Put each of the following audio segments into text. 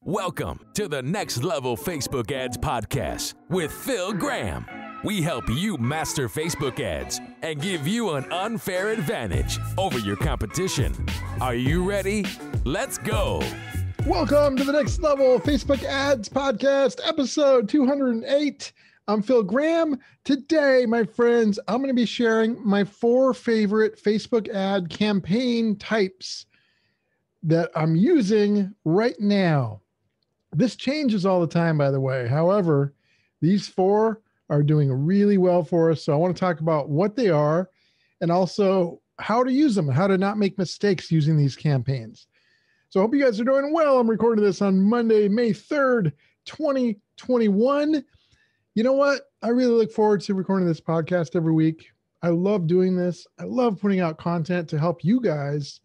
Welcome to the Next Level Facebook Ads Podcast with Phil Graham. We help you master Facebook ads and give you an unfair advantage over your competition. Are you ready? Let's go. Welcome to the Next Level Facebook Ads Podcast, episode 208. I'm Phil Graham. Today, my friends, I'm going to be sharing my 4 favorite Facebook ad campaign types that I'm using right now. This changes all the time, by the way. However, these 4 are doing really well for us. So I want to talk about what they are and also how to use them, how to not make mistakes using these campaigns. So I hope you guys are doing well. I'm recording this on Monday, May 3rd, 2021. You know what? I really look forward to recording this podcast every week. I love doing this. I love putting out content to help you guys,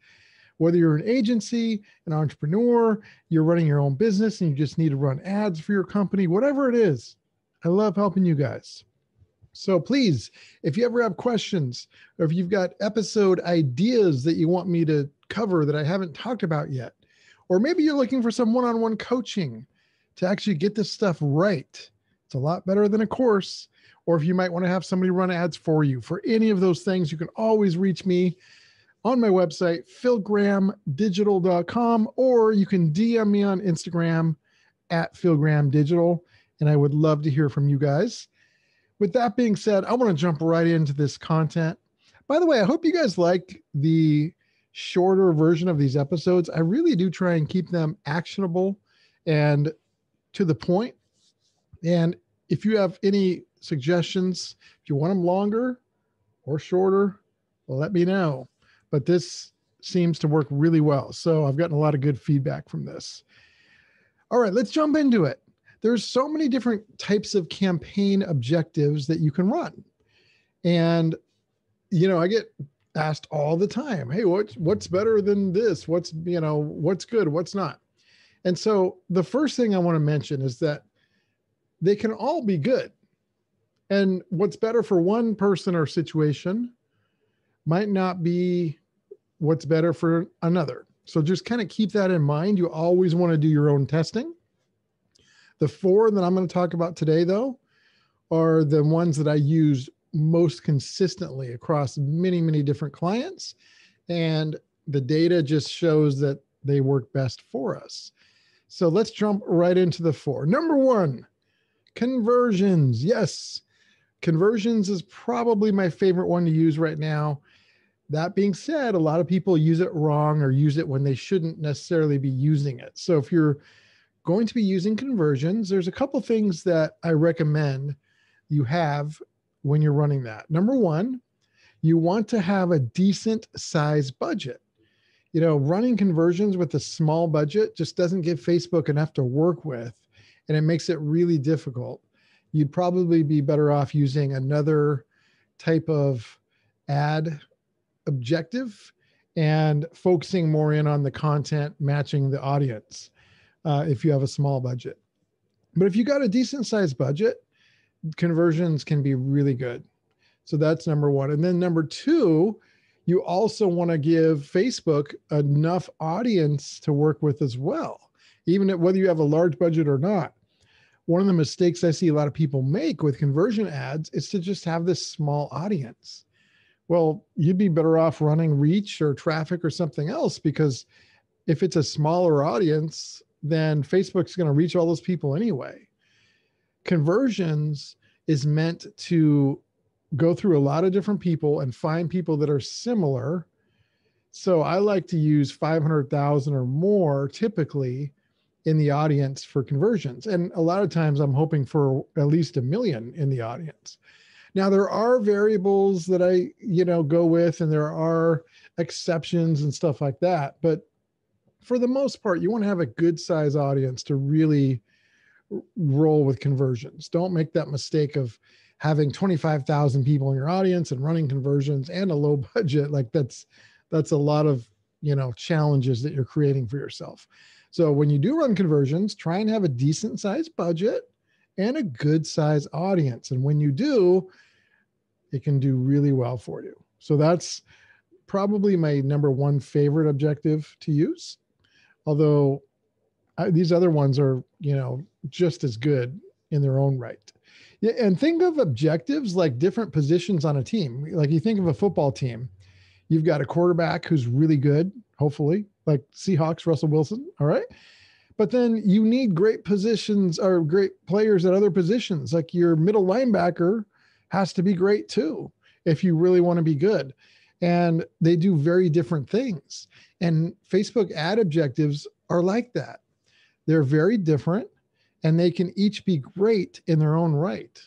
whether you're an agency, an entrepreneur, you're running your own business and you just need to run ads for your company, whatever it is. I love helping you guys. So please, if you ever have questions or if you've got episode ideas that you want me to cover that I haven't talked about yet, or maybe you're looking for some one-on-one coaching to actually get this stuff right. It's a lot better than a course. Or if you might want to have somebody run ads for you, for any of those things, you can always reach me on my website, philgrahamdigital.com, or you can DM me on Instagram at philgrahamdigital, and I would love to hear from you guys. With that being said, I want to jump right into this content. By the way, I hope you guys like the shorter version of these episodes. I really do try and keep them actionable and to the point. And if you have any suggestions, if you want them longer or shorter, let me know. But this seems to work really well. So I've gotten a lot of good feedback from this. All right, let's jump into it. There's so many different types of campaign objectives that you can run. And, you know, I get asked all the time, hey, what's better than this? What's good? What's not? And so the first thing I want to mention is that they can all be good. And what's better for one person or situation might not be what's better for another. So just kind of keep that in mind. You always want to do your own testing. The 4 that I'm going to talk about today, though, are the ones that I use most consistently across many, many different clients. And the data just shows that they work best for us. So let's jump right into the 4. Number 1, conversions. Yes, conversions is probably my favorite one to use right now. That being said, a lot of people use it wrong or use it when they shouldn't necessarily be using it. So if you're going to be using conversions, there's a couple things that I recommend you have when you're running that. Number 1, you want to have a decent size budget. You know, running conversions with a small budget just doesn't give Facebook enough to work with, and it makes it really difficult. You'd probably be better off using another type of ad objective and focusing more in on the content matching the audience if you have a small budget. But if you got a decent sized budget, conversions can be really good. So that's number 1. And then number 2, you also want to give Facebook enough audience to work with as well, even whether you have a large budget or not. One of the mistakes I see a lot of people make with conversion ads is to just have this small audience. Well, you'd be better off running reach or traffic or something else, because if it's a smaller audience, then Facebook's going to reach all those people anyway. Conversions is meant to go through a lot of different people and find people that are similar. So I like to use 500,000 or more typically in the audience for conversions. And a lot of times I'm hoping for at least 1 million in the audience. Now, there are variables that I, go with, and there are exceptions and stuff like that. But for the most part, you want to have a good size audience to really roll with conversions. Don't make that mistake of having 25,000 people in your audience and running conversions and a low budget. Like that's a lot of, challenges that you're creating for yourself. So when you do run conversions, try and have a decent size budget and a good size audience. And when you do, it can do really well for you. So that's probably my number 1 favorite objective to use. Although these other ones are, just as good in their own right. Yeah, and think of objectives like different positions on a team. Like you think of a football team, you've got a quarterback who's really good, hopefully, like Seahawks, Russell Wilson. All right. But then you need great positions or great players at other positions. Like your middle linebacker has to be great too, if you really want to be good. And they do very different things. And Facebook ad objectives are like that. They're very different and they can each be great in their own right.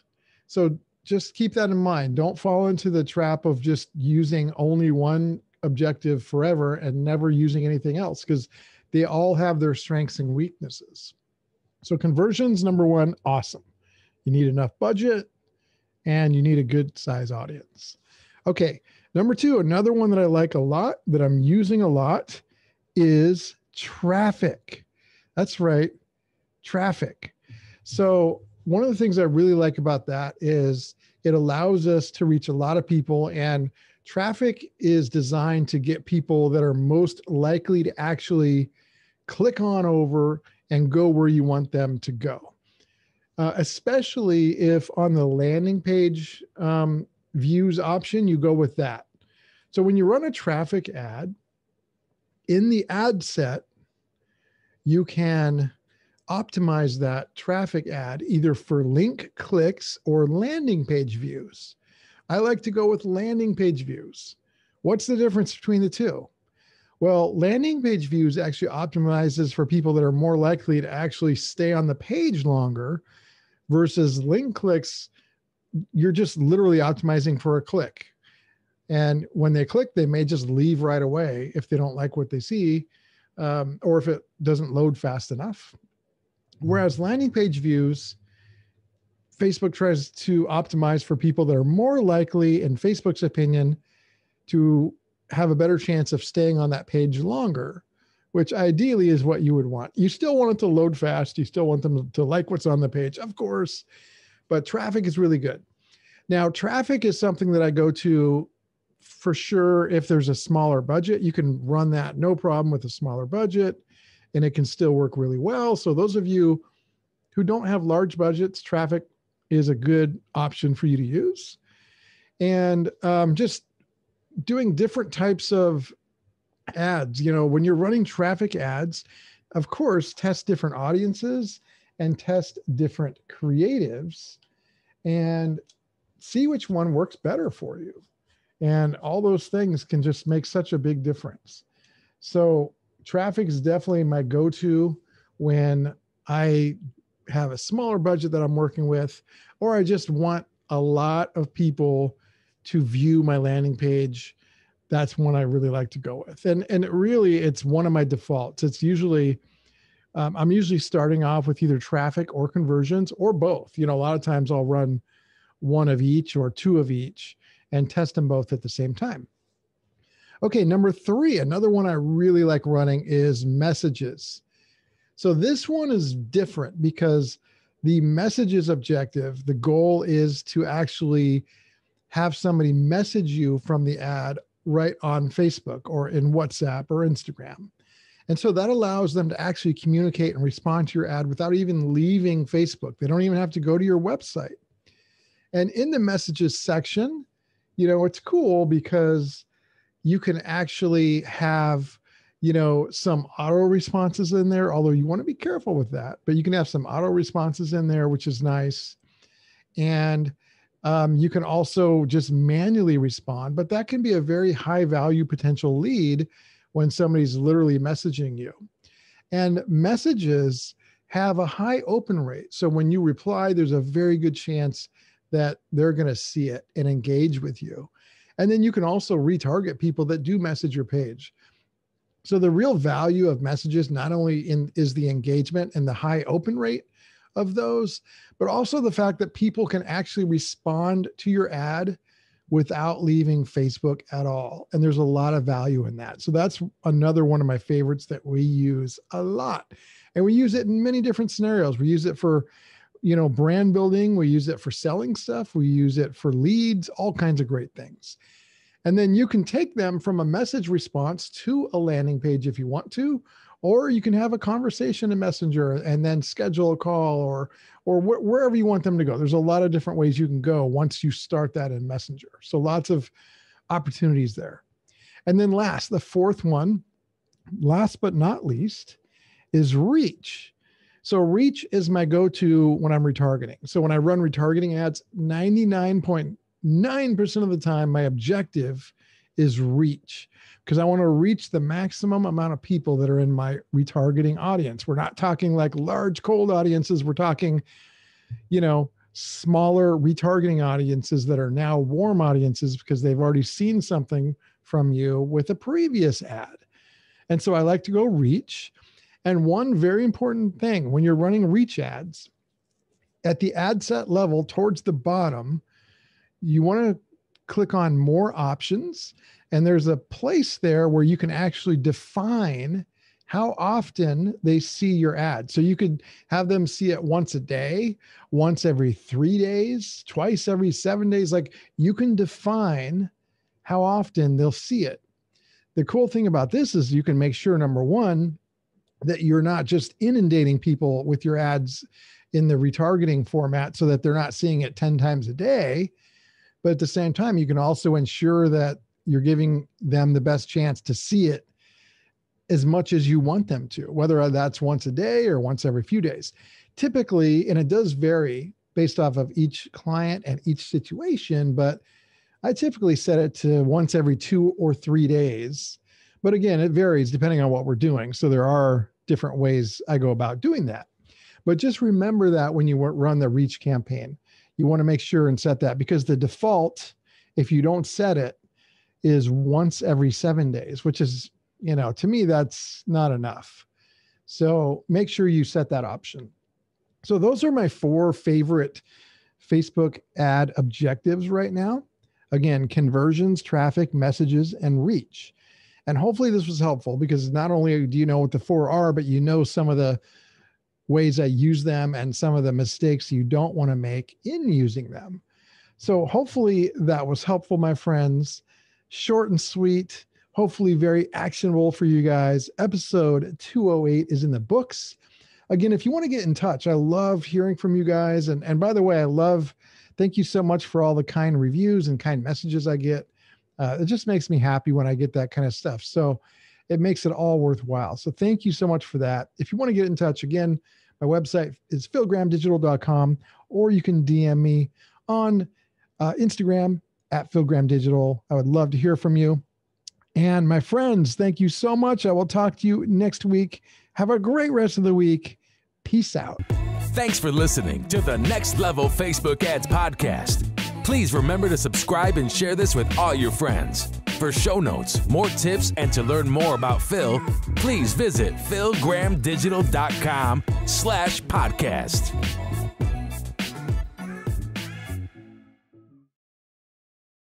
So just keep that in mind. Don't fall into the trap of just using only one objective forever and never using anything else, because they all have their strengths and weaknesses. So conversions, number one, awesome. You need enough budget and you need a good size audience. Okay. Number two, another one that I like a lot, that I'm using a lot, is traffic. That's right, traffic. So one of the things I really like about that is it allows us to reach a lot of people, and traffic is designed to get people that are most likely to actually click on over and go where you want them to go. Especially if on the landing page views option, you go with that. So when you run a traffic ad, in the ad set, you can optimize that traffic ad either for link clicks or landing page views. I like to go with landing page views. What's the difference between the two? Well, landing page views actually optimizes for people that are more likely to actually stay on the page longer, versus link clicks, you're just literally optimizing for a click. And when they click, they may just leave right away if they don't like what they see, or if it doesn't load fast enough. Whereas landing page views, Facebook tries to optimize for people that are more likely, in Facebook's opinion, to have a better chance of staying on that page longer, which ideally is what you would want. You still want it to load fast. You still want them to like what's on the page, of course, but traffic is really good. Now, traffic is something that I go to for sure. If there's a smaller budget, you can run that no problem with a smaller budget, and it can still work really well. So those of you who don't have large budgets, traffic is a good option for you to use. And just doing different types of ads, when you're running traffic ads, of course, test different audiences and test different creatives and see which one works better for you. And all those things can just make such a big difference. So traffic is definitely my go-to when I have a smaller budget that I'm working with, or I just want a lot of people to view my landing page. That's one I really like to go with. And really, it's one of my defaults. It's usually, I'm usually starting off with either traffic or conversions or both. A lot of times I'll run one of each or two of each and test them both at the same time. Okay, number three, another one I really like running is messages. So this one is different because the messages objective, the goal is to actually have somebody message you from the ad right on Facebook or in WhatsApp or Instagram. And so that allows them to actually communicate and respond to your ad without even leaving Facebook. They don't even have to go to your website. And in the messages section, it's cool because you can actually have, some auto responses in there, although you want to be careful with that, but you can have some auto responses in there, which is nice. And you can also just manually respond, but that can be a very high value potential lead when somebody's literally messaging you. And messages have a high open rate. So when you reply, there's a very good chance that they're going to see it and engage with you. And then you can also retarget people that do message your page. So the real value of messages not only is the engagement and the high open rate of those, but also the fact that people can actually respond to your ad without leaving Facebook at all. And there's a lot of value in that. So that's another one of my favorites that we use a lot. And we use it in many different scenarios. We use it for, brand building. We use it for selling stuff. We use it for leads, all kinds of great things. And then you can take them from a message response to a landing page if you want to, Or you can have a conversation in Messenger and then schedule a call or wherever you want them to go. There's a lot of different ways you can go once you start that in Messenger. So lots of opportunities there. And then the fourth one, last but not least, is reach. So reach is my go-to when I'm retargeting. So when I run retargeting ads, 99.9% of the time, my objective is reach, because I want to reach the maximum amount of people that are in my retargeting audience. We're not talking like large cold audiences. We're talking, smaller retargeting audiences that are now warm audiences because they've already seen something from you with a previous ad. And so I like to go reach. And one very important thing when you're running reach ads, at the ad set level towards the bottom, you want to click on more options. And there's a place there where you can actually define how often they see your ad. So you could have them see it once a day, once every 3 days, twice every 7 days. Like, you can define how often they'll see it. The cool thing about this is you can make sure, number one, that you're not just inundating people with your ads in the retargeting format so that they're not seeing it 10 times a day. But at the same time, you can also ensure that you're giving them the best chance to see it as much as you want them to, whether that's once a day or once every few days. Typically, and it does vary based off of each client and each situation, but I typically set it to once every 2 or 3 days. But again, it varies depending on what we're doing. So there are different ways I go about doing that. But just remember that when you run the reach campaign, you want to make sure and set that, because the default, if you don't set it, is once every 7 days, which is, to me, that's not enough. So make sure you set that option. So those are my 4 favorite Facebook ad objectives right now. Again, conversions, traffic, messages, and reach. And hopefully this was helpful, because not only do you know what the 4 are, but you know some of the ways I use them and some of the mistakes you don't want to make in using them. So hopefully that was helpful, my friends. Short and sweet, hopefully very actionable for you guys. Episode 208 is in the books. Again, if you want to get in touch, I love hearing from you guys. And by the way, thank you so much for all the kind reviews and kind messages I get. It just makes me happy when I get that kind of stuff. So it makes it all worthwhile. So thank you so much for that. If you want to get in touch, again, my website is philgrahamdigital.com, or you can DM me on Instagram at philgrahamdigital. I would love to hear from you. And my friends, thank you so much. I will talk to you next week. Have a great rest of the week. Peace out. Thanks for listening to the Next Level Facebook Ads Podcast. Please remember to subscribe and share this with all your friends. For show notes, more tips, and to learn more about Phil, please visit philgrahamdigital.com/podcast.